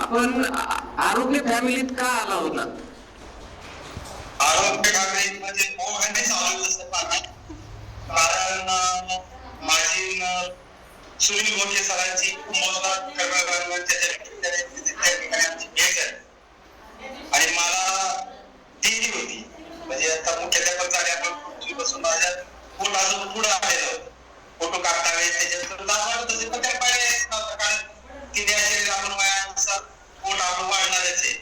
आपण आरोग्य फॅमिलीत का आला होता? आरोग्य फॅमिलीत म्हणजे दोघांनी चालवलं असं पाहणार. कारण माझी सुनील मोठे सरांची मोजदाद कर्मकांडांच्या त्या ठिकाणी आमची भेट झाली आणि मला दिली होती. म्हणजे आता मुख्याध्यापक झाल्यामुळे बसून माझ्या पोट अजून पुढे आलेलं होतं. फोटो काढता वेळेस त्याच्यात दाखवत होते, पण त्या पर्यायच नव्हता. कारण तिने असे आपण वयानुसार पोट आपलं वाढणारच आहे.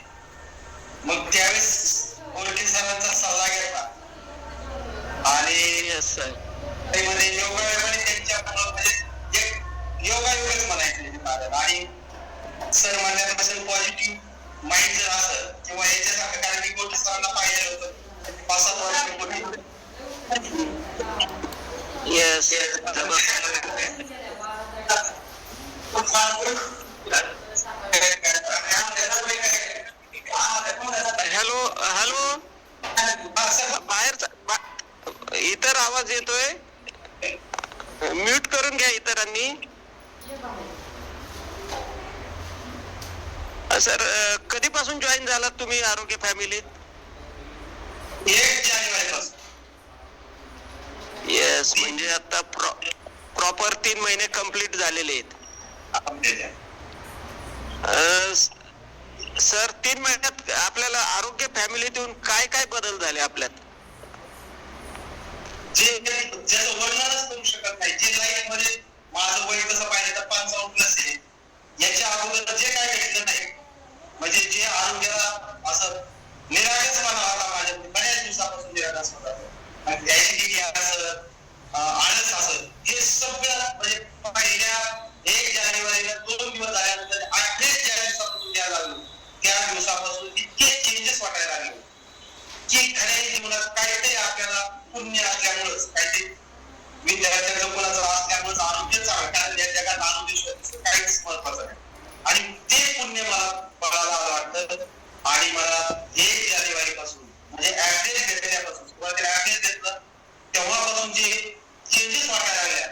मग त्यावेळेस कोलटे सरांचा सल्ला घेतला आणि त्यामध्ये योगायोगाने त्यांच्या म्हणजे एक योगायोगच म्हणायचं आणि सर म्हणण्यापासून पॉझिटिव्ह माइंड जर असेल किंवा याच्यासारखं, कारण मी कोलटे सरांना पाहिलेलं होतं 5-7 वर्षापूर्वी. येस. हॅलो हॅलो, बाहेर इतर आवाज येतोय, म्यूट करून घ्या इतरांनी. सर, कधीपासून जॉईन झालात तुम्ही आरोग्य फॅमिलीत? 1 जानेवारी पासून. येस, म्हणजे आता प्रॉपर 3 महिने कंप्लीट झालेले आहेत. सर, 3 महिन्यात आपल्याला आरोग्य फॅमिलीतून काय काय बदल झाले आपल्यात? ज्याचं वर्णनच करू शकत नाही. जे लाईफ मध्ये माझं वय कसं पाहिजे तर 55+ आहे, याच्या अगोदर जे काय घडलं नाही, म्हणजे जे आरोग्याला असं निरागस मला होता, माझ्या बऱ्याच दिवसापासून निरागस होता, ऍसिडिटी असं, आळस असं, हे सगळं म्हणजे पहिल्या 1 जानेवारीला 2 दिवस झाल्यानंतर 28 ज्या दिवसापासून द्यायला लागलो, त्या दिवसापासून इतके चेंजेस वाटायला लागले की खऱ्या जीवनात काहीतरी आपल्याला पुण्य असल्यामुळेच, काहीतरी विद्यार्थ्यांचं कोणाचं असल्यामुळेच आरोग्य चांगलं, कारण या जगात आरोग्य काहीच महत्वाचं नाही. आणि ते पुण्य मला वाटतं. आणि मला 1 जानेवारी पासून म्हणजे ऍड्रेस घेतल्यापासून, सुरुवातीला ऍड्रेस घेतलं तेव्हापासून जे चेंजेस वाटायला लागल्या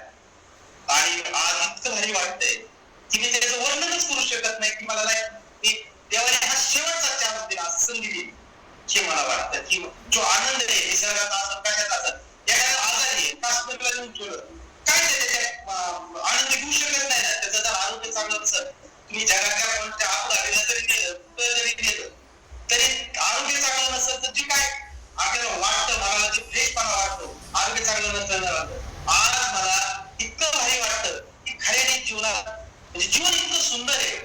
आणि आज इतकं भारी वाटतंय की मी त्याचं वर्णनच करू शकत नाही की मला देवाने हा शेवटचा चान्स दिला, संधी दिली, हे मला वाटतं. की जो आनंद आहे निसर्गात असं, कशात असं, एखादा आजारी आहे हॉस्पिटलला नेऊन ठेवलं, काय त्याच्यात आनंद घेऊ शकत नाही ना. त्याचं जर आरोग्य चांगलं नसेल, तुम्ही जगाच्या कोणत्या अपघाताला जरी गेलं तरी आरोग्य चांगलं नसेल तर जे काय आपल्याला वाटतं, मला जे फ्रेशपणा वाटतो, आरोग्य चांगलं नसेल. आज मला इतकं भारी वाटतं की खऱ्याने जीवनात म्हणजे जीवन इतकं सुंदर आहे,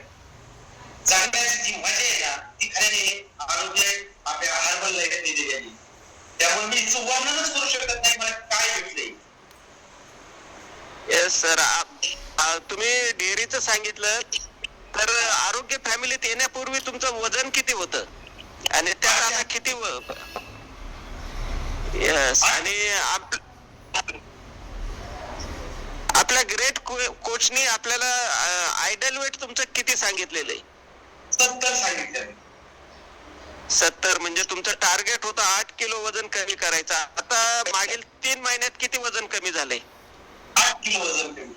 जगण्याची जी मजा आहे ना ती खऱ्याने आरोग्य आपल्या हर्बल लाईफने दिलेली आहे. त्यामुळे मी तिचं वर्णनच करू शकत नाही मला काय भेटलंय. येस सर, तुम्ही डेअरीचं सांगितलं, तर आरोग्य फॅमिलीत येण्यापूर्वी तुमचं वजन किती होतं आणि त्यात आता किती? येस, आणि आपल्या ग्रेट कोचनी आपल्याला आयडल वेट तुमचं किती सांगितलेलं आहे? 70 सांगितलं. 70, म्हणजे तुमचं टार्गेट होतं 8 किलो वजन कमी करायचं. आता मागील 3 महिन्यात किती वजन कमी झालंय? 8 किलो वजन कमी.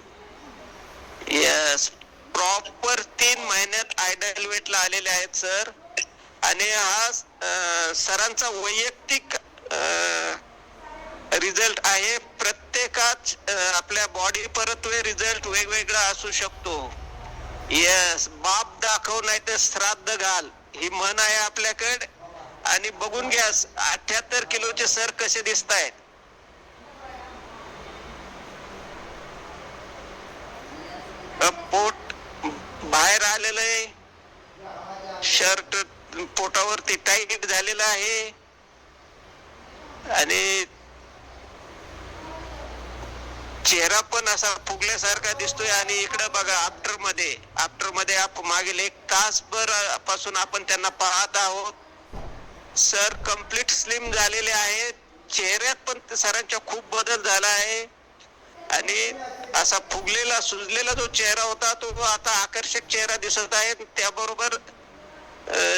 यस, प्रॉपर 3 महिन्यात आयडल वेटला आलेले आहेत सर. आणि हा सरांचा वैयक्तिक रिझल्ट आहे. प्रत्येकाच आपल्या बॉडी परत रिझल्ट वेगवेगळा असू शकतो. येस, बाप दाखव नाही तर श्राद्ध घाल, ही म्हण आहे आपल्याकडे. आणि बघून घ्या 78 किलोचे सर कसे दिसत आहेत. पोट बाहेर आलेलं आहे, शर्ट पोटावरती टाईट झालेलं आहे आणि चेहरा पण असा फुगल्यासारखा दिसतोय. आणि इकडे बघा, आफ्टर मध्ये मागील 1 तासभर पासून आपण त्यांना पाहत आहोत. सर कम्प्लीट स्लिम झालेले आहेत. चेहऱ्यात पण सरांच्या खूप बदल झाला आहे आणि असा फुगलेला सुजलेला जो चेहरा होता तो आता आकर्षक चेहरा दिसत आहे. त्याबरोबर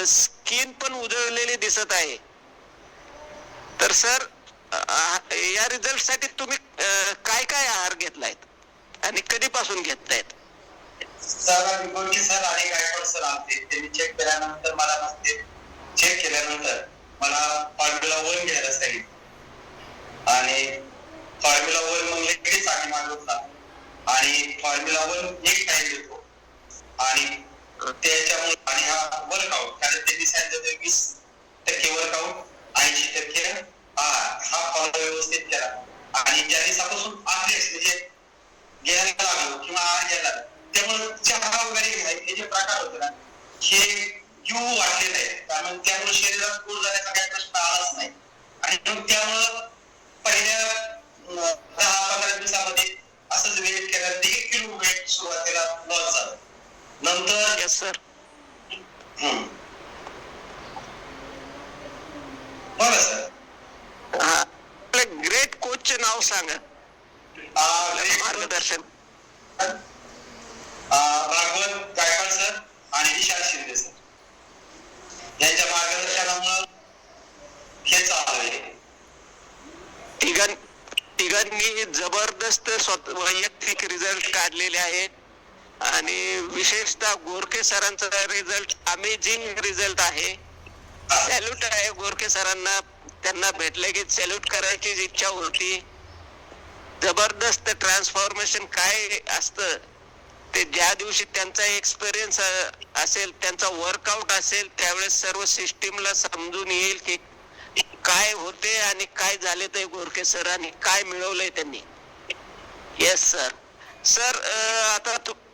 स्किन पण उजळलेली दिसत आहे. तर सर, या रिझल्ट साठी तुम्ही काय काय आहार घेतलाय आणि कधीपासून घेतायत? सर गोलकी सर आणि गायकवाड सर आलते. त्यांनी चेक केल्यानंतर मला म्हणते, चेक केल्यानंतर मला फॉर्म्युला 1 घ्यायला सांगितलं आणि फॉर्म्युला 1 मग लगेच आम्ही मागवला आणि फॉर्म्युला 1 एक टाइम देतो आणि त्याच्यामुळे आणि हा वर्कआउट, कारण त्यांनी सांगितलं 20% वर्कआउट 80% हा फॉलो व्यवस्थित केला आणि ज्या दिवसापासून अभ्यास म्हणजे घ्यायला लागलो किंवा आहार घ्यायला लागलो, त्यामुळे चहा वगैरे हे जे प्रकार होते ना, हे यू वाढलेले आहेत. कारण त्यामुळे शरीरात पूर जाण्याचा काही प्रश्न आलाच नाही आणि मग त्यामुळं पहिल्या 10-15 दिवसामध्ये असंच वेट केलं, 1 किलो वेट सुरुवातीला लॉस झालं. नंतर येस सर. बरं सर, हा, ग्रेट कोचचे नाव सांगा, मार्गदर्शन. भागवत गायकवाड सर आणि विशाल शिंदे सर यांच्या मार्गदर्शनामुळे हे चालू आहे. तिघांनी जबरदस्त वैयक्तिक रिझल्ट काढलेले आहेत आणि विशेषतः गोरखे सरांचा रिझल्ट अमेझिंग रिझल्ट आहे. सॅल्यूट आहे गोरखे सरांना, त्यांना भेटले की सॅल्यूट करायची इच्छा होती. जबरदस्त ट्रान्सफॉर्मेशन काय असतं ते ज्या दिवशी त्यांचा एक्सपिरियन्स असेल, त्यांचा वर्कआउट असेल, त्यावेळेस सर्व सिस्टीमला समजून येईल की काय होते आणि काय झाले ते गोरखे सर आणि काय मिळवलंय त्यांनी. Yes sir. सर आता तुम्ही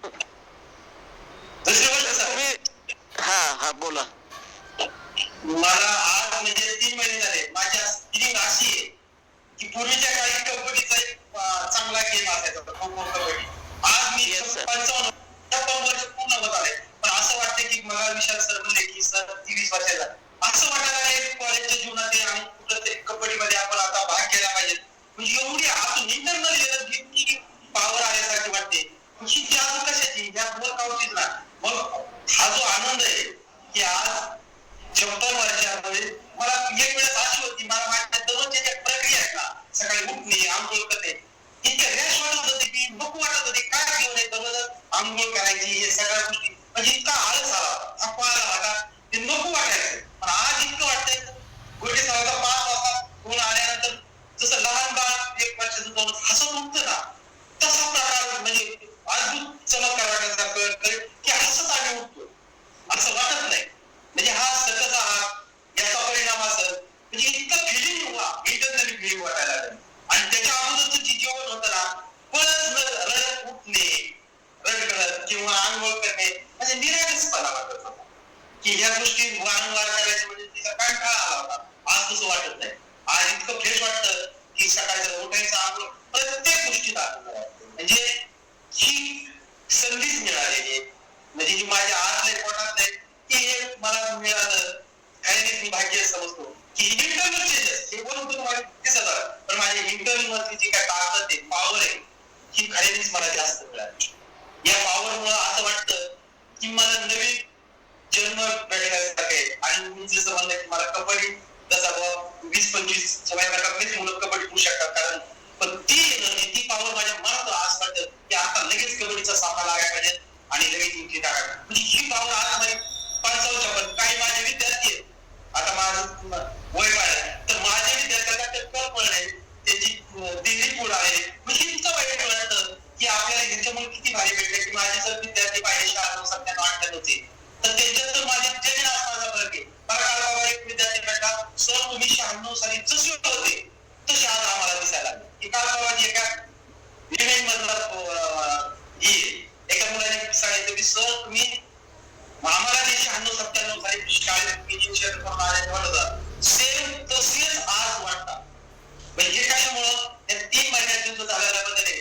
हा बोला. मला आज म्हणजे 3 महिने झाले, माझ्या फिलिंग अशी आहे की पूर्वीच्या काळी कबड्डीचा एक चांगला गेम असायचा खो खो कबड्डी. आज मी 55 वर्ष पूर्ण होत आले, पण असं वाटतं की मला विशाल सर म्हणले की सर 30 वर्षाचा असं वाटायला लागले कॉलेजच्या जीवनात आणि कुठंतरी कबड्डीमध्ये आपण आता भाग घ्यायला पाहिजे. म्हणजे एवढी आतून इंटरनल लेवल इतकी पॉवर आल्यासारखी वाटते ही जादू कशाची, या वर्कआउटचीच ना. मग हा जो आनंद आहे की आज 56 वर्षामध्ये मला एक वेळेस अशी होती, मला माझ्या दररोजच्या ज्या प्रक्रिया आहेत ना, सकाळी उठणे, आंघोळ करणे, इतक्या रॅश वाटत होते की नको वाटत होते, काय घेऊन आहे दररोज आंघोळ करायची, हे सगळ्या गोष्टी म्हणजे इतका आळस आला, थकवा आला, ते नको वाटायचं. पण आज इतकं वाटतंय गोष्टी सगळ्या 5 वाजता फोन आल्यानंतर जसं लहान बाळ 1 वर्षाचं जाऊन हसत उठतं ना, तसा प्रकार म्हणजे अद्भुत चमत्कार वाटायचा की हसत आम्ही उठतो असं वाटत नाही. म्हणजे हा सतत याचा परिणाम असेल म्हणजे इतकं फिलिंग इंटरनली फिलिंग वाटायला लागलं. आणि त्याच्या अगोदरचं जे जेवण होतं ना, पळत रडत उठणे, रडगडत किंवा आंघोळ करणे म्हणजे निरागसपणा वाटत होता की ह्या गोष्टी वारंवार करायच्या म्हणजे तिचा कंटाळा आला होता. आज तसं वाटत नाही. आज इतकं फ्रेश वाटतं की सकाळचं उठायचं, आंघोळ प्रत्येक गोष्टीत आनंद वाटतो. म्हणजे ही संधीच मिळालेली आहे. म्हणजे ही माझ्या आतल्या पोटात आहे की हे मला मिळालं, खऱ्याने मी भाग्य समजतो की इंटरनल चेंजेस हे बोलून तुम्हाला दिसत आलं, पण माझ्या इंटरनल मधली जी काय ताकद आहे, पॉवर आहे, ही खऱ्यानेच मला जास्त मिळाली. या पॉवरमुळे असं वाटतं की मला नवीन जन्म भेटण्यासारखं आहे. आणि मी जसं म्हणलं की मला कबड्डी जसा 20-25 वयातलीच मुलं कबड्डी खेळू शकतात, कारण पण ती एनर्जी, ती पॉवर माझ्या मनात आज वाटतं की आता लगेच कबड्डीचा सामना लागायला पाहिजे आणि लगेच जिंकली टाकायला. म्हणजे ही पॉवर आज नाही 55. पण काही माझे विद्यार्थी आहेत, आता माझं वय आहे तर माझ्या विद्यार्थ्यांना टक्कर पडणे, त्याची दिल्ली पुढे आले म्हणजे इतकं वाईट वाटतं की आपल्याला ह्याच्यामुळे किती भारी भेटले की माझे जर विद्यार्थी पाहिजे 96-97 होते तर त्यांच्यात तर माझे जमीन आसमानाचा फरक आहे. मला काल बाबा एक विद्यार्थी भेटला, सर तुम्ही 96 साली जसे होते तसे आज आम्हाला दिसायला लागले. की काल बाबा एका इव्हेंट मधला एका मुलाने सांगितलं की सर तुम्ही आम्हाला जे 96-97 साली शाळेत इंजिनियर करून आले वाटत सेम तसेच आज वाटतात. म्हणजे कशामुळं त्या 3 महिन्यात जो झालेला बदल आहे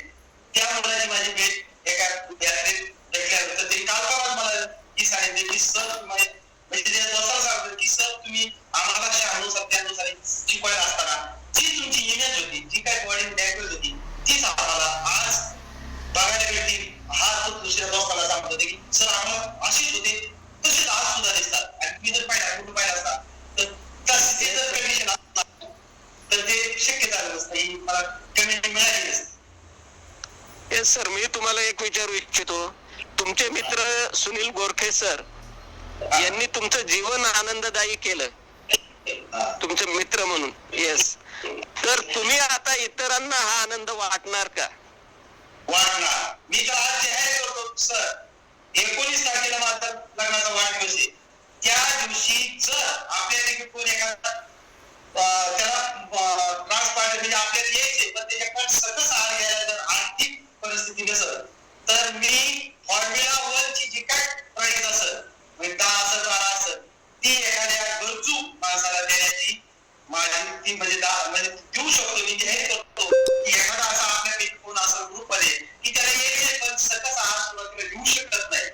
त्या मुलाची माझी भेट एका विद्यार्थी भेटल्यानंतर त्यांनी काल परवा मला की सांगितले की सर म्हणजे ते असं सांगतो की सर तुम्ही आम्हाला 96-97 साली शिकवायला असताना जी तुमची इमेज होती, जी काय बॉडी लँग्वेज होती, तीच आम्हाला आज बघायला भेटली. हा तो दुसऱ्या दोस्ताला सांगत होते की सर आम्हाला अशीच होते तसेच आज सुद्धा दिसतात. आणि मी जर कुठं पाहिला असता तर तसे जर कंडिशन असतात तर ते शक्य झालं नसतं, ही मला कमिटी मिळाली नसती. Yes sir. मी तुम्हाला एक विचारू इच्छितो तुमचे मित्र सुनील गोरखे सर यांनी तुमचं जीवन आनंददायी केलं, तुमचे मित्र म्हणून. येस. तर तुम्ही आता इतरांना हा आनंद वाटणार का? वाढणार. मी तर आज जाहीर करतो सर, 19 तारखेला माझा लग्नाचा वाढदिवस आहे. त्या दिवशी जर आपल्यापैकी कोण एखादा त्याला त्रास पाडले म्हणजे आपल्याला यायचे पण त्याच्याकडे सकस आहार घ्यायला जर आर्थिक परिस्थिती नसेल तर मी फॉर्म्युला 1 ची जी काय प्राइस असेल म्हणजे 10 असेल 12 असेल ती एखाद्या गरजू माणसाला देण्याची माझी ती म्हणजे देऊ शकतो. मी जाहीर करतो की एखादा असा आपल्यापैकी कोण असा ग्रुप मध्ये की त्याला येते पण सकस आहार सुरुवातीला घेऊ शकत नाही,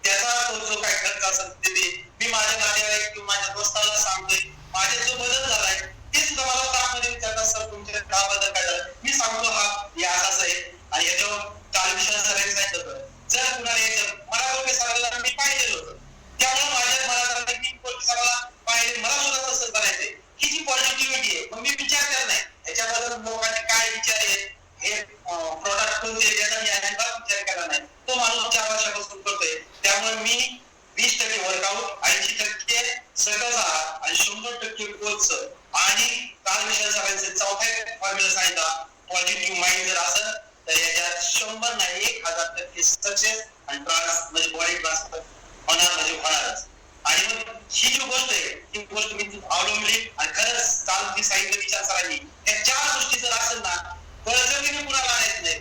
त्याचा तो जो काय खर्च असेल ते मी माझ्या नातेवाईक किंवा माझ्या दोस्ताला सांगतोय. माझे जो बदल झालाय ते सुद्धा मला तापमध्ये विचारतात सर तुमच्या हा बदल काय झाला. मी सांगतो हा हे असाच आहे आणि याच्यावर कालविषय सरांनी सांगितलं जर कुणाला यायचं मला कोणी सरांना मी पाहिलेलं होतं त्यामुळे माझ्या मनात आलं की कोणी सरांना पाहिले मला सुद्धा तसंच करायचंय. ही जी पॉझिटिव्हिटी आहे मग मी विचार करत नाही याच्याबद्दल लोकांचे काय विचार आहेत हे प्रोडक्ट कोणते त्याचा मी अजिबात विचार केला नाही. तो माणूस 4 वर्षापासून करतोय त्यामुळे मी 20% वर्कआउट 80% सकस आहार आणि 100% कोर्स आणि कालविषय सरांचे चौथ्या फॉर्म्युला सांगितला पॉझिटिव्ह माइंड जर असेल तर याच्यात 100 नाही 1000% सक्सेस आणि म्हणजे बॉडी ट्रान्सफर होणार म्हणजे होणारच. आणि मग ही जी गोष्ट आहे ती गोष्ट मी अवलंबली आणि खरंच काल मी सांगितलं विचार सरांनी या 4 गोष्टी जर असेल ना बळजबरीने कुणाला आणायचं नाही.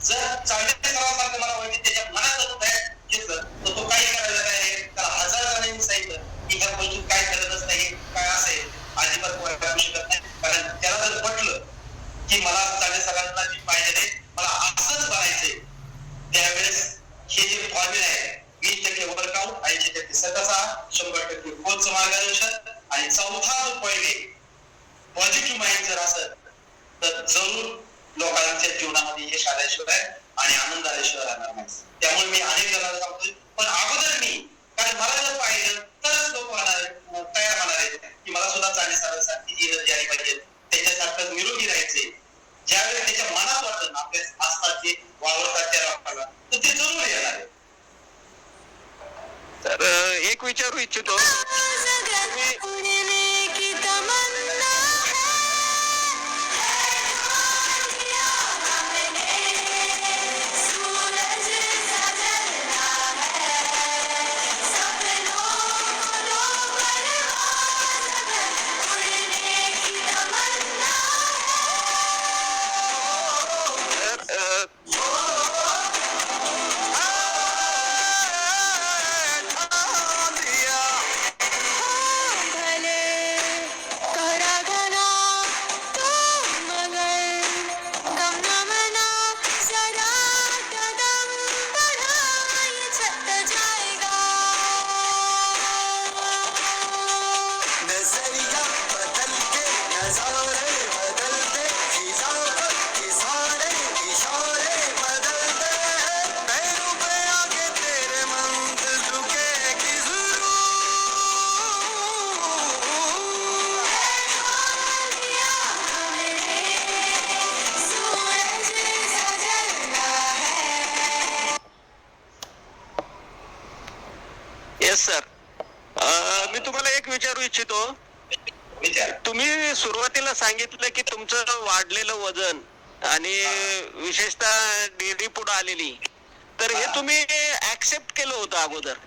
जर चांगल्या सरावासारखं मला वाटतं त्याच्या मनात घेतलं तर तो काही करायला काय त्याला 1000 जणांनी सांगितलं की ह्या गोष्टीत काय करतच नाही काय असेल अजिबात वाटू शकत नाही. कारण त्याला जर पटलं की मला चांगल्या सरांना मी पाहिजे नाही मला असंच बनायचंय त्यावेळेस हे जे फॉर्म्युला आहे 20% वर्कआउट 80% सकस आहार 100% कोर्सचं मार्गदर्शन आणि चौथा जो पॉईंट आहे पॉझिटिव्ह माइंड जर असेल तर जरूर लोकांच्या जीवनामध्ये यश आल्याशिवाय आणि आनंद आल्याशिवाय राहणार नाही. त्यामुळे मी अनेक जणांना सांगतोय पण अगोदर मी कारण मला जर पाहिलं तरच लोक तयार होणार आहेत की मला सुद्धा चांगली सारखी एनर्जी आली पाहिजे त्याच्यासारखं निरोगी राहायचे. ज्यावेळेस त्याच्या मनात वाटतं आपल्या आसपास जे वावरतात त्या लोकांना तर ते जरूर येणार आहे. तर एक विचारू इच्छितो सर मी तुम्हाला एक विचारू इच्छितो. तुम्ही सुरुवातीला सांगितलं की तुमचं वाढलेलं वजन आणि विशेषतः डेअरी पुढे आलेली तर हे तुम्ही ऍक्सेप्ट केलं होतं अगोदर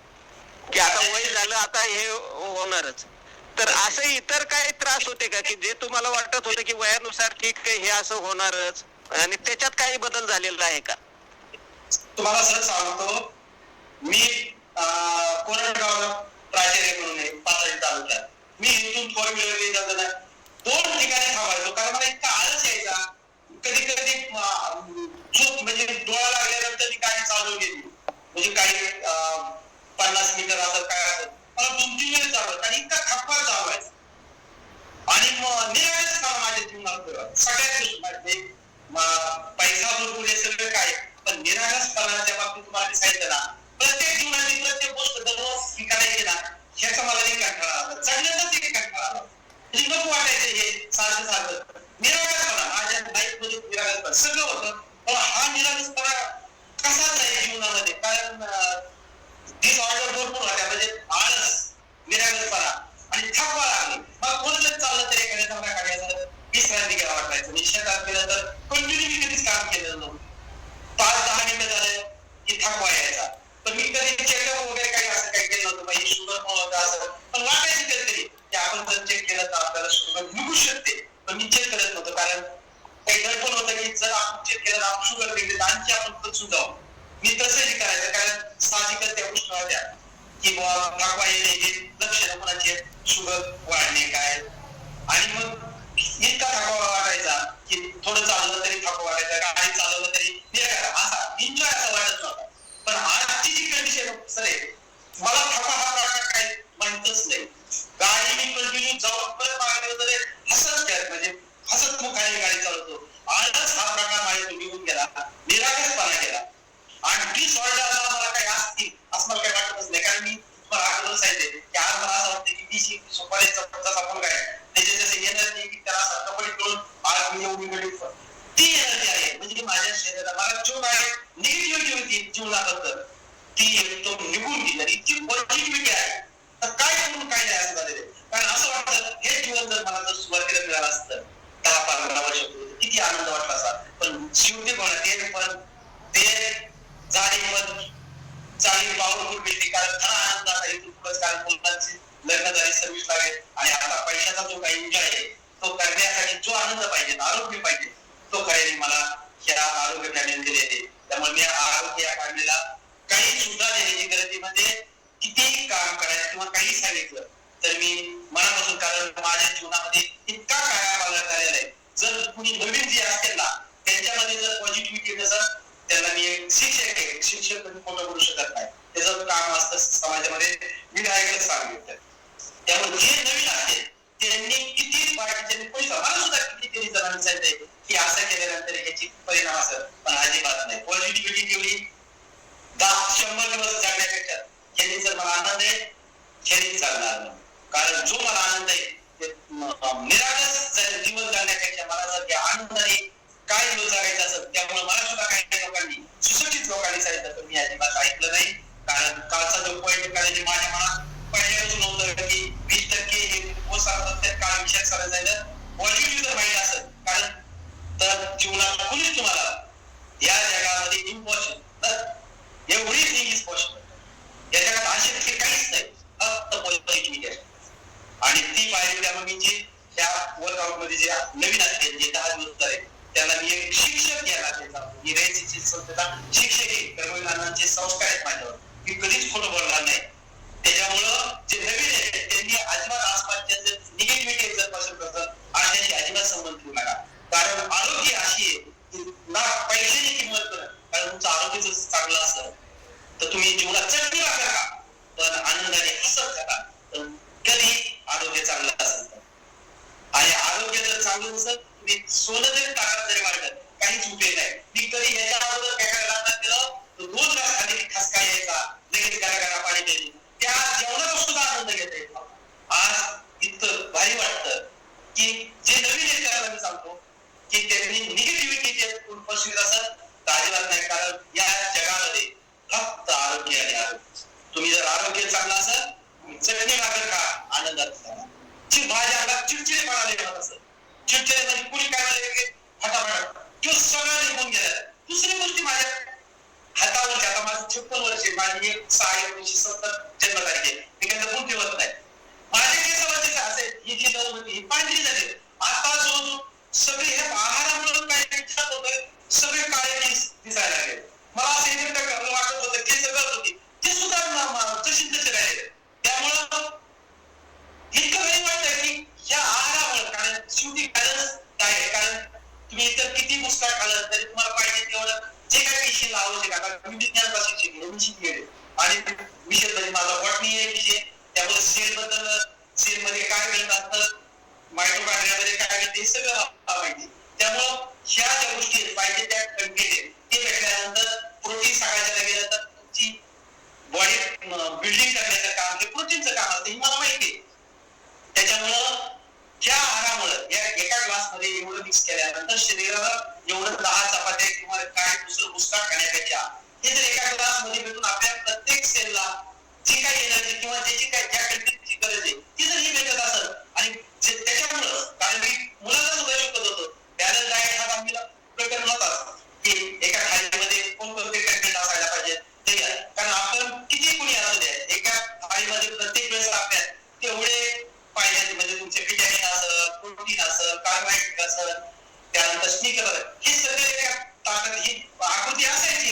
की आता वय झालं आता हे होणारच. तर असं इतर काही त्रास होते का की जे तुम्हाला वाटत होते की वयानुसार ठीक आहे हे असं होणारच आणि त्याच्यात काही बदल झालेला आहे का? तुम्हाला सर सांगतो मी कोरडगावला प्राचार्य म्हणून आहे पाथर्डी तालुक्यात. मी इथून 4 व्हीलर जाताना 2 ठिकाणी थांबायचो कारण मला इतका आळस यायचा. कधी कधी चूक म्हणजे डोळा लागल्यानंतर मी गाडी चालवून गेली म्हणजे काही 50 मीटर असं काय असं मला 2-3 वेळेस चालवत आणि इतका खप्पा चालवायचा आणि निराळच काम माझ्या जीवनात सगळ्यात गोष्टी पैसा भरपूर हे सगळं काय पण निराळसपणाच्या बाबतीत तुम्हाला सांगितलं ना प्रत्येक जीवनाची प्रत्येक गोष्ट दररोज स्वीकारायची ना ह्याचा मला एक कंटाळा आला. चढण्याचाच एक कंटाळा आला म्हणजे नको वाटायचं हे सारखं निरागसपणा माझ्या लाईफ मध्ये निरागसपणा सगळं होतं पण हा निरागसपणा कसा जाईल जीवनामध्ये कारण डिसऑर्डर भरपूर होत्या, म्हणजे आळस, निरागसपणा आणि थकवा लागली. मग कोणतरी चाललं तरी एखाद्या नवरा काढायचं, विश्रांती घ्यायला वाटायचं. मी शेतात गेलं तर कंटिन्यू कधीच काम केलं नव्हतं. 5-10 मिनिटं झालं की थकवा यायचा. पण मी कधी चेकअप वगैरे काही असं काही केलं नव्हतं. माझी शुगर पण होतं असं, पण वाटायचं कधीतरी की आपण जर चेक केलं तर आपल्याला शुगर निघू शकते. पण मी चेक करत नव्हतं, कारण काही दडपण होतं की जर आपण चेक केलं तर आपण शुगर भेटले तर आणखी आपण खचून जाऊ. मी तसंही करायचं, कारण साहजिकच त्या गोष्टी होत्या की थकवा येणे, लक्षणं कोणाचे शुगर वाढणे काय. आणि मग इतका थकवा वाटायचा की थोडं चाललं तरी थकवा वाटायचा, काही चालवलं तरी असा एन्जॉय असं वाटत नव्हता. पण आजची जी कंडिशन सर आहे, मला थकवा हा प्रकार काही माहितच नाही. गाडी मी कंटिन्यू जाऊन परत मागे वगैरे हसत खेळत, म्हणजे हसत मुखाने गाडी चालवतो. आळस हा प्रकार माझ्यातून निघून गेला, निरागसपणा गेला. आणि डिसऑर्डर मला काही असतील असं मला काही वाटतच नाही, कारण मी तुम्हाला अगोदर सांगितले की आज मला असं वाटतं की ती सोपारीचा जसा मुलगा आहे त्याचे जसे एनर्जी की त्याला असं कपडे करून आज मी एवढी गडी ती एनर्जी आहे. म्हणजे माझ्या शरीराला मला जो काय निगेटिव्हिटी होती जीवनाबद्दल ती एकदम निघून गेली आणि इतकी पॉझिटिव्हिटी आहे. तर काय करून काय नाही असं झालेलं. कारण असं वाटतं हे जीवन जर मला जर सुरुवातीला मिळालं असतं 10-15 वर्ष किती आनंद वाटला असता. पण शेवटी कोणा ते पण ते झाली पण चांगली पॉवरफुल भेटली, कारण खरा आनंद आता इथून पुढे, कारण मुलांची लग्न झाली, सर्व्हिस लागेल आणि आता पैशाचा जो काही एन्जॉय आहे तो करण्यासाठी जो आनंद पाहिजे, आरोग्य पाहिजे, तो करायला मला ह्या आरोग्य फॅमिली दिलेले. त्यामुळे मी आरोग्य या फॅमिलीला काही सुद्धा देण्याची गरज, म्हणजे कितीही काम करायचं किंवा काही सांगितलं तर मी मनापासून, कारण माझ्या जीवनामध्ये इतका काळा झालेला आहे. जर कुणी नवीन जे असतील ना त्यांच्यामध्ये जर पॉझिटिव्हिटी नसेल, त्याला मी एक शिक्षक आहे, शिक्षक कधी फोटो करू शकत नाही. त्याचं काम असतं समाजामध्ये विधायकच सांगितलं. त्यामुळे जे नवीन असते त्यांनी किती बाकीच्यांनी कोणी मला सुद्धा कितीतरी जणांनी सांगितलंय की असं केल्यानंतर ह्याची परिणाम असेल, पण अजिबात नाही. पॉझिटिव्हिटी तेवढी 100 दिवस जगण्यापेक्षा ह्याने जर मला आनंद आहे ह्याने चालणार नाही. कारण जो मला आनंद आहे निरागस जीवन जगण्यापेक्षा मला जर आनंदाने काय दिवस जगायचं असेल, त्यामुळे मला सुद्धा काही लोकांनी, सुशिक्षित लोकांनी सांगितलं, तर मी अजिबात ऐकलं नाही. कारण कालचा जो पॉईंट माझ्या मनात पहिल्यापासून नव्हतं की 20% हे प्रत्येक काळ विषय करायचं पॉझिटिव्ह जर माहिती असेल, कारण तर जीवनात कुणीच तुम्हाला या जगामध्ये इम्पॉसिबल एव्हरीथिंग इज पॉसिबल, या जगात अशक्य काहीच नाही, फक्त पॉझिटिव्हिटी आहे. आणि ती पाहिजे. त्यामुळे मी जे त्या वर्कआउट मध्ये जे नवीन असतील जे 10 दिवस झाले त्याला मी एक शिक्षक घ्यायला संस्थेचा शिक्षक आहे. कर्मवीरांचे संस्कार आहेत माझ्यावर, मी कधीच खोटं बोलणार नाही. त्याच्यामुळं जे नवीन आहे त्यांनी अजिबात आसपासच्या जर निगेटिव्हिटी जर पसंत करतात आणि त्याची अजिबात संबंध ठेवू नका. कारण आरोग्य अशी आहे की ना पैशाची किंमत करा, कारण तुमचं आरोग्य जर चांगलं असेल तर तुम्ही जीवनात चटणी वापर का, पण आनंदाने हसत करा. कधी आरोग्य चांगलं असेल तर, आणि आरोग्य जर चांगलं नसेल तुम्ही सोनं जरी टाकत जरी वाटत काहीच उपयोग नाही. मी कधी याच्या अगोदर काय लग्नात गेलं तर 2 ग्लास खाली ठसका यायचा, लगेच गरा पाणी द्यायची, त्या जेवणाचा सुद्धा आनंद घेता येतो. आज इतकं भारी वाटतं की जे नवीन आहे त्याला मी सांगतो की त्यांनी निगेटिव्हिटी जे पसरत असेल तर अजिबात नाही. कारण या जगामध्ये फक्त आरोग्य आणि आरोग्य. तुम्ही जर आरोग्य चांगलं असेल चटणी भाकर खा, आनंदात राहा. भाज्या अंगात चिडचिडेपणा येत असेल, चिडचिडे म्हणजे कुणी काय म्हणले फटाफट किंवा सगळं निघून गेलं. दुसरी गोष्टी माझ्या हातावरची, आता माझं 56 वर्ष, माझी 6/1970 जन्मतारीख आहे, मी काही जपून ठेवत नाही. माझे केसावरचे असे ही जी नऊ होती ही पांढरी झाली. आता जो सगळे हे आहारामुळे काय खात होते सगळे काळे केस दिसायला लागले. मला असं इफेक्ट वाटत होतं केस गळत होती, ते सुद्धा तशी तसे राहिले. त्यामुळं इतकं काही वाटतं की या आहारामुळे, कारण शेवटी बॅलन्स आहे. कारण तुम्ही इतर किती पुस्तक खाल्लं तरी तुम्हाला पाहिजे तेवढं जे काही विषय आवश्यक आहे. आता मी विज्ञान शिक्षक मी शिकले आणि विषय म्हणजे माझा बॉटनी आहे विषय, त्यामुळे सेल बद्दल, सेल मध्ये काय घडत असतं, मायटोकॉन्ड्रियामध्ये काय घडते हे सगळं माहिती. त्यामुळं ह्या ज्या गोष्टी पाहिजे त्या कंटेंट ते भेटल्यानंतर प्रोटीन सकाळच्या गेलं तर तुमची बॉडी बिल्डिंग करण्याचं काम हे प्रोटीनचं काम असतं, हे मला माहिती आहे. त्याच्यामुळं ज्या आहारामुळे या एका ग्लासमध्ये एवढं मिक्स केल्यानंतर शरीराला एवढं 10 चपात्या किंवा काय दुसरं पुस्तक खाण्यापेक्षा हे जर एका ग्लासमध्ये भेटून आपल्या प्रत्येक सेलला काय एनर्जी किंवा ज्याची काय ज्या कंटेंटची गरज आहे ती जर ही भेटत असेल आणि त्याच्यामुळं, कारण मी मुलाला सुद्धा शिकवत होतो बॅलन्स डाएट हा आम्ही प्रकरण होता की एका थाळीमध्ये कोणकोणते कंटेंट असायला पाहिजे ते, कारण आपण किती कुणी असू द्या एका थाळीमध्ये प्रत्येक वेळेस आपल्यात तेवढे पाहिजे, म्हणजे तुमचे व्हिटॅमिन असेल, प्रोटीन असेल, कार्बोहायड्रेट असेल, त्यानंतर स्निकर, हे सगळे एका ताकद ही आकृती असायची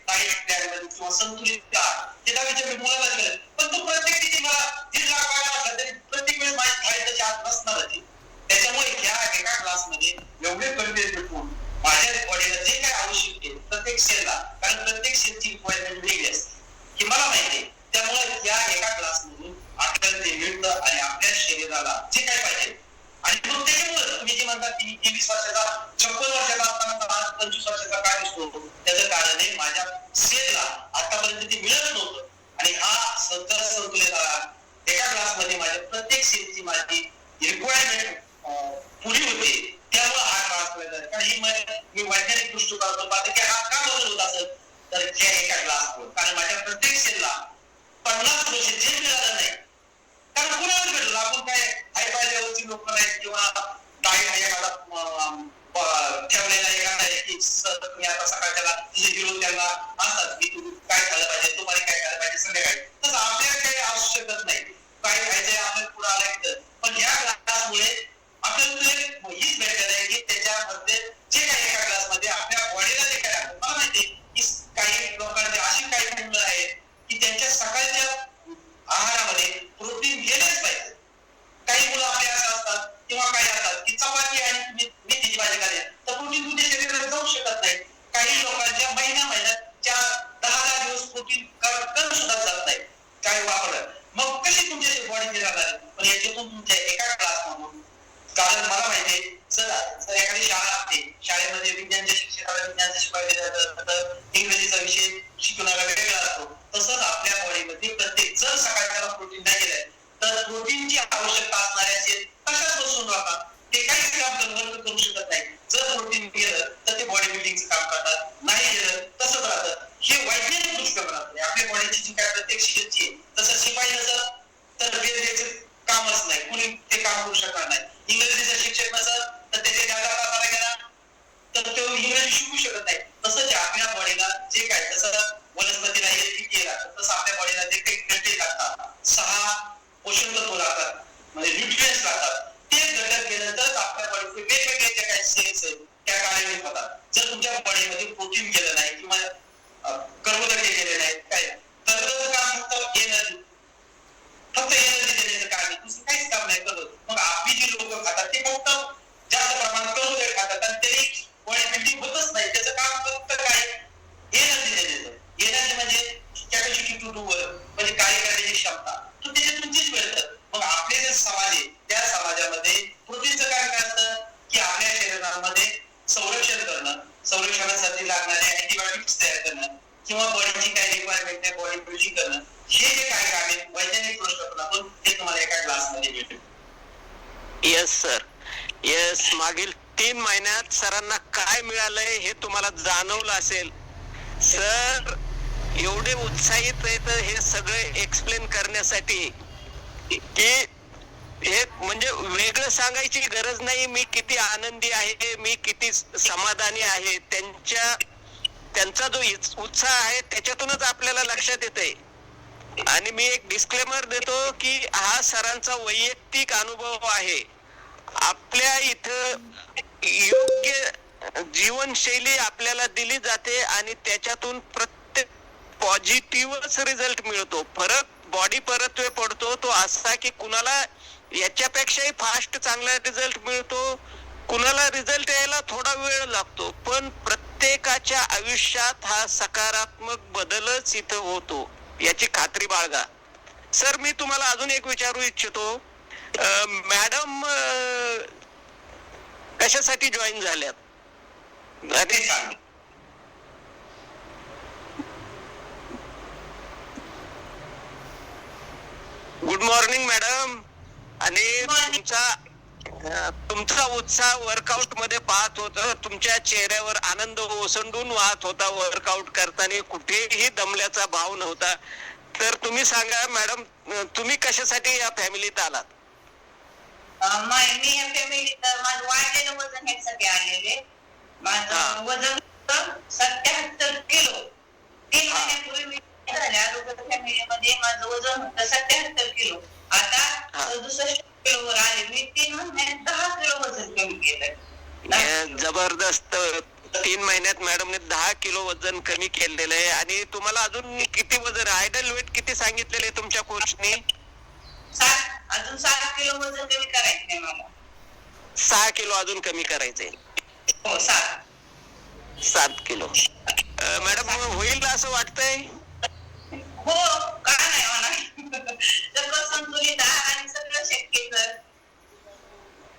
डाएट प्लॅन किंवा संतुलित आहार, ते दहावीच्या मुलाला कळलं. पण तो प्रत्येक किती मला 1.5 लाख वाटा असला तरी प्रत्येक वेळेस माझी थाळी त्याची आत नसणार होती. त्याच्यामुळे ह्या एका क्लासमध्ये एवढे कंटेंट भेटून माझ्या बॉडीला जे काय आवश्यक आहे प्रत्येक सेलला, कारण प्रत्येक सेलची रिक्वायरमेंट वेगळी असते ही मला माहिती आहे. त्यामुळे या एका क्लासमधून आपल्याला ते मिळतं आणि आपल्या शरीराला जे काय पाहिजे, आणि मग त्याच्यामुळे तुम्ही जे म्हणतात की 20 वर्षाचा 56 वर्षाचा असताना आज 25 वर्षाचा काय दिसतो, त्याचं कारण आहे माझ्या सेलला आतापर्यंत ते मिळत नव्हतं आणि हा संतुलित आहार एका क्लासमध्ये माझ्या प्रत्येक सेलची माझी रिक्वायरमेंट पुरी होते. त्यामुळे हा क्लास मिळतात. कारण ही मी वैज्ञानिक दृष्टिकोनातून पाहतो की हा का बदल होत असेल तर त्या एका क्लासमुळे, कारण माझ्या प्रत्येक सेलला 50 वर्ष जे मिळालं नाही, कारण कुणालाच भेटलं आपण काय हायफाय लेवलची लोक नाही किंवा डाएट एखादा ठेवलेला एखादा आहे की मी आता सकाळच्याला तुझे हिरो त्यांना असतात की तू काय खाल्लं पाहिजे, तुम्हाला काय खायला पाहिजे संध्याकाळी, तसं आपल्याला काही आवश्यकच नाही, काय खायचंय आपल्याला पुढे आलाय तर. पण या क्लासमुळे आपल्याला हीच भेटत आहे की त्याच्यामध्ये जे काही एका क्लासमध्ये आपल्या बॉडीला जे काय लागतं, मला माहिती की काही लोकांचे अशी काही मुलं आहेत की त्यांच्या सकाळच्या आहारामध्ये प्रोटीन गेलेच पाहिजे. काही मुलं आपले असं असतात किंवा काही असतात की चपाती आणि मेथीची भाजी खाली तर प्रोटीन तुमच्या शरीरात जाऊ शकत नाही. काही लोकांच्या महिन्यात 10 दिवस प्रोटीन करू सुद्धा जात नाही काय वापरलं, मग कशी तुमच्या बॉडी राहणार. पण याच्यातून तुमच्या एका क्लासमधून, कारण मला माहितीये जर एखादी शाळा असते, शाळेमध्ये विज्ञानच्या शिक्षकाला विज्ञानचं शिकवायला जातं, इंग्रजीचा विषय शिकवणारा वेगळा असतो, तसंच आपल्या बॉडीमध्ये प्रत्येक जर सकाळी त्याला प्रोटीन नाही गेलंय तर प्रोटीनची आवश्यकता असणाऱ्या सेल कशाच बसून राहतात, ते काहीच काम करू शकत नाही. जर प्रोटीन गेलं तर ते बॉडी बिल्डिंगचं काम करतात, नाही गेलं तसंच राहतं. हे वैज्ञानिक दृष्टिकोनातून आपल्या बॉडीची जी काय प्रत्येक सेलची आहे, तसं शिपाई नसेल तर वेगळेच कामच नाही, कुणी ते काम करू शकणार नाही. इंग्रजीचा शिक्षक नसेल तर त्याच्या ज्यादा तासाला गेला तर तो इंग्रजी शिकू शकत नाही. तसंच आपल्या बॉडीला जे काय, जसं वनस्पतीला एलपीके लागतं तसं आपल्या बॉडीला जे काही घटक लागतात, 6 पोषक तत्व लागतात, म्हणजे न्यूट्रिएंट्स लागतात, ते घटक गेल्यानंतर आपल्या बॉडीचे वेगवेगळे जे काही सेल्स आहेत त्या कार्यान्वित होतात. जर तुमच्या बॉडीमध्ये प्रोटीन गेलं नाही किंवा कर्बोदके गेले नाहीत काय, तर त्याचं काम फक्त एनर्जी देण्याचं काम आहे, दुसरं काहीच काम नाही करत. मग आपली जी लोक खातात ते फक्त जास्त प्रमाणात कर्बोदके खातात आणि त्यांनी बॉडी बिल्डिंग होतच नाही. त्याचं काम फक्त काय एनर्जी देण्याचं. एनर्जी म्हणजे कॅपॅसिटी टू डू वर्क, म्हणजे कार्य करण्याची क्षमता, तो त्याच्यातूनच मिळतं. मग आपले जे समाज आहे त्या समाजामध्ये प्रोटीनचं काम काय असतं की आपल्या शरीरामध्ये संरक्षण करणं, संरक्षणासाठी लागणारे अँटीबायोटिक्स तयार करणं किंवा बॉडीची काय रिक्वायरमेंट आहे बॉडी बिल्डिंग करणं, हे जे काय काम आहे वैज्ञानिक दृष्टिकोनातून हे तुम्हाला एका क्लासमध्ये भेटेल. Yes sir, yes. मागील 3 महिन्यात सरांना काय मिळालंय हे तुम्हाला जाणवलं असेल. सर एवढे उत्साहित आहेत हे सगळे एक्सप्लेन करण्यासाठी की हे म्हणजे वेगळं सांगायची गरज नाही. मी किती आनंदी आहे, मी किती समाधानी आहे, त्यांचा जो उत्साह आहे त्याच्यातूनच आपल्याला लक्षात येतंय. आणि मी एक डिस्क्लेमर देतो की हा सरांचा वैयक्तिक अनुभव आहे. आपल्या इथं योग्य जीवनशैली आपल्याला दिली जाते आणि त्याच्यातून प्रत्येक पॉझिटिव्हच रिझल्ट मिळतो. फरक बॉडी परत्वे पडतो तो असा की कुणाला याच्यापेक्षाही फास्ट चांगला रिझल्ट मिळतो, कुणाला रिझल्ट यायला थोडा वेळ लागतो, पण प्रत्येकाच्या आयुष्यात हा सकारात्मक बदलच इथं होतो याची खात्री बाळगा. सर मी तुम्हाला अजून एक विचारू इच्छितो, मॅडम कशासाठी जॉईन झाल्यात? Good morning madam. आणि तुमचा उत्साह वर्कआउट मध्ये पाहत होता, तुमच्या चेहऱ्यावर आनंद ओसंडून वाहत होता. वर्कआउट करताना कुठेही दमल्याचा भाव नव्हता. तर तुम्ही सांगा मॅडम, तुम्ही कशासाठी या फॅमिलीत आलात? मी या फॅमिलीत माझं वाढलेलं वजन ह्यासाठी आलेले. माझं वजन होतं 77 किलो. 3 महिन्यापूर्वी मी झाले आरोग्य फॅमिलीमध्ये. माझं वजन होतं 77 किलो. आता 67 किलोवर आले. मी 3 महिन्यात 10 किलो वजन कमी केलं. जबरदस्त. 3 महिन्यात मॅडमने 10 किलो वजन कमी केलेलं आहे. आणि तुम्हाला अजून किती वजन, आयडल वेट किती सांगितलेले तुमच्या कोचने? अजून 7 किलो वजन कमी करायचंय मला. 6 किलो अजून कमी करायचंय. हो 7 किलो. मॅडम होईल असं वाटतंय? हो, का नाही होणार. सगळं संतुलित आहार आणि सगळं शक्य सर.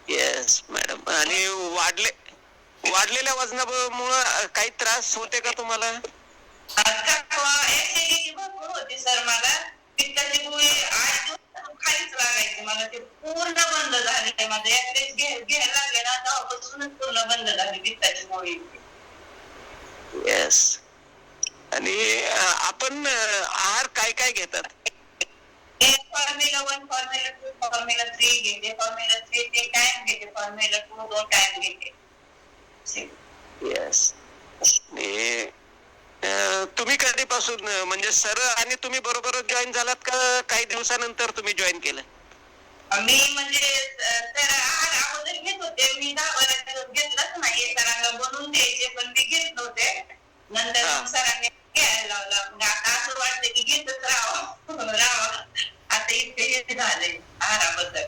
Yes madam. आणि वाढलेल्या वजनामुळे काही त्रास होते का तुम्हाला? ऍसिडिटी भरपूर होती सर मला. पित्ताची गोळी 8 दिवस खालीच लागायची मला. ते पूर्ण बंद झाले. माझं ऍव्हरेज घ्यायला लागले ना तेव्हापासूनच पूर्ण बंद झाली पित्ताची गोळी. येस. आणि आपण आहार काय काय घेतात? फॉर्म्युला 1, फॉर्म्युला 2, फॉर्म्युला 3 घेते. फॉर्म्युला 3 ते टाइम घेते. फॉर्म्युला 2 2 टाइम घेते. येस. तुम्ही कधीपासून, म्हणजे सर आणि तुम्ही बरोबरच जॉईन झालात का काही दिवसानंतर तुम्ही जॉईन केलं? मी म्हणजे तर आहार अगोदर घेत होते. मी 10-12 दिवस घेतलंच नाही. सरांना बनवून द्यायचे पण मी घेत नव्हते. नंतर मग सरांनी घ्यायला लावला. म्हणजे आता असं वाटतं की घेतच राहावं. आता इतके हे झालंय आहाराबद्दल.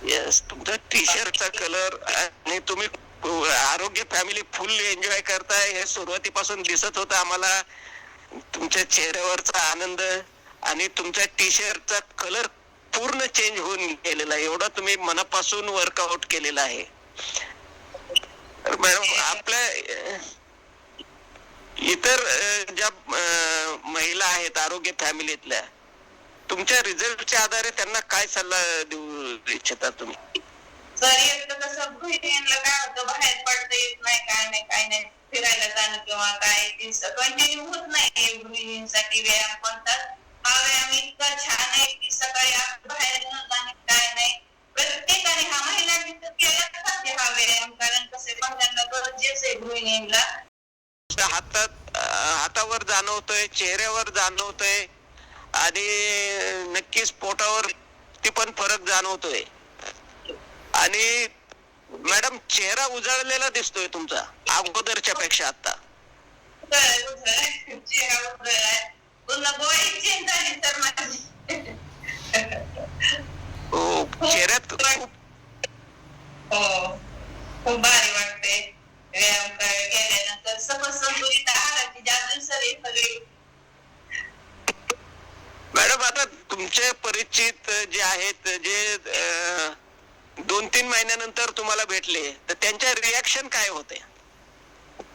येस. तुमचा टी शर्टचा कलर आणि तुम्ही आरोग्य फॅमिली फुल एन्जॉय करताय हे सुरुवातीपासून दिसत होतं आम्हाला. तुमच्या चेहऱ्यावरचा आनंद आणि तुमच्या टी शर्टचा कलर पूर्ण चेंज होऊन गेलेला आहे. एवढा तुम्ही मनापासून वर्कआउट केलेला आहे. मॅडम, आपल्या इतर ज्या महिला आहेत आरोग्य फॅमिलीतल्या, तुमच्या रिझल्टच्या आधारे त्यांना काय सल्ला देऊ इच्छिता तुम्ही? सर एक तर कसं गृहिणींना काय होतं, बाहेर पडता येत नाही, काय नाही फिरायला जाणं किंवा काय कंटिन्यू होत नाही गृहिणींसाठी व्यायाम कोणताच. हा व्यायाम इतका छान आहे की सकाळी बाहेर न जाणे काय नाही, प्रत्येकाने हा महिलांनी तर केलाच पाहिजे हा व्यायाम. कारण कसे महिलांना गरजेचं आहे गृहिणींना. हातावर जाणवतोय, चेहऱ्यावर जाणवतोय आणि नक्कीच पोटावर ती पण फरक जाणवतोय. आणि मॅडम चेहरा उजळलेला दिसतोय तुमचा अगोदरच्या पेक्षा आता. चेहरा उजळलाय, पुन्हा बॉडी चेंज झाली तर माझी. हो, चेहऱ्यात खूप भारी वाटते व्यायाम केल्यानंतर. संतुलित आहाराची जादू सगळी सगळी. मॅडम, आता तुमचे परिचित जे आहेत, जे 2-3 महिन्यानंतर तुम्हाला भेटले, तर त्यांच्या रिॲक्शन काय होते?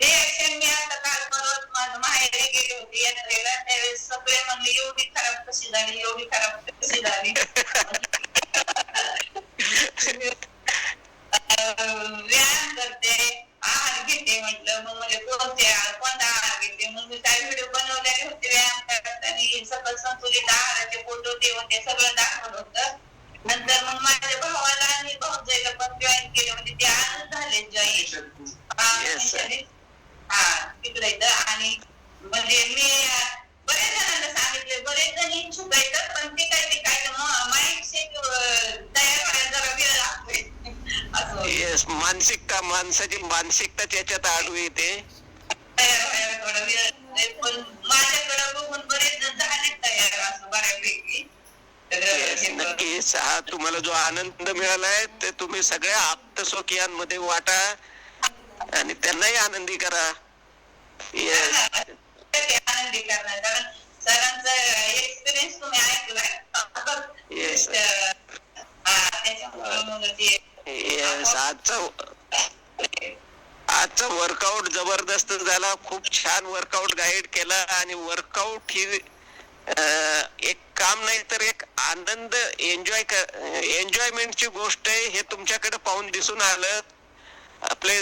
रिॲक्शन मी आता काल परत माझं माहेरी गेले होते यात्रेला. त्यावेळेस सगळे म्हणले एवढी खराब कशी झाली, एवढी खराब कशी झाली. व्यायाम करते, आहार घेते म्हटलं. मग म्हणजे कोणता आहार घेते, मग मी काही व्हिडिओ बनवलेले होते व्यायाम करताना. सगळं संतुलित आहाराचे फोटो ते होते, सगळं दाखवलं होतं. नंतर मग माझ्या भावाला आणि भाऊजाईला पण जॉईन केले, म्हणजे ते आजच झाले जॉईन. तिकडे आणि म्हणजे मी बरेच जणांना सांगितले, बरेच जण इच्छुक आहेत, पण ते काय माइंड सेट तयार व्हायला जरा वेळ लागतोय. येस, माणसाची मानसिकता त्याच्यात आडवी येते. तयार व्हायला थोडा वेळ लागतोय, पण माझ्याकडे बघून बरेच जण झाले तयार असं बऱ्यापैकी. नक्कीच. हा तुम्हाला जो आनंद मिळालाय ते तुम्ही सगळ्या आप्तस्वकीयांमध्ये वाटा आणि त्यांनाही आनंदी करा. आनंदी करणार, कारण सरांचा एक्सपिरियन्स तुम्ही ऐकलाय. आजचा वर्कआउट जबरदस्त झाला. खूप छान वर्कआउट गाईड केला. आणि वर्कआउट ही एक काम नाही तर एक आनंद, एन्जॉयमेंटची गोष्ट आहे. हे तुमच्याकडे पाहून दिसून आलं. आपले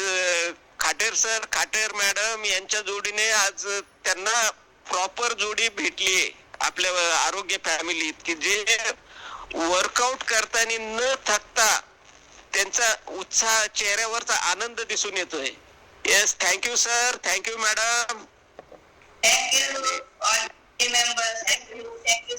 खाटेर सर, खाटेर मॅडम यांच्या जोडीने आज त्यांना प्रॉपर जोडी भेटली आपल्या आरोग्य फॅमिलीत की जे वर्कआउट करताना न थकता त्यांचा उत्साह चेहऱ्यावरचा आनंद दिसून येतोय. Yes, thank you sir, thank you madam. Thank you all team members. Thank you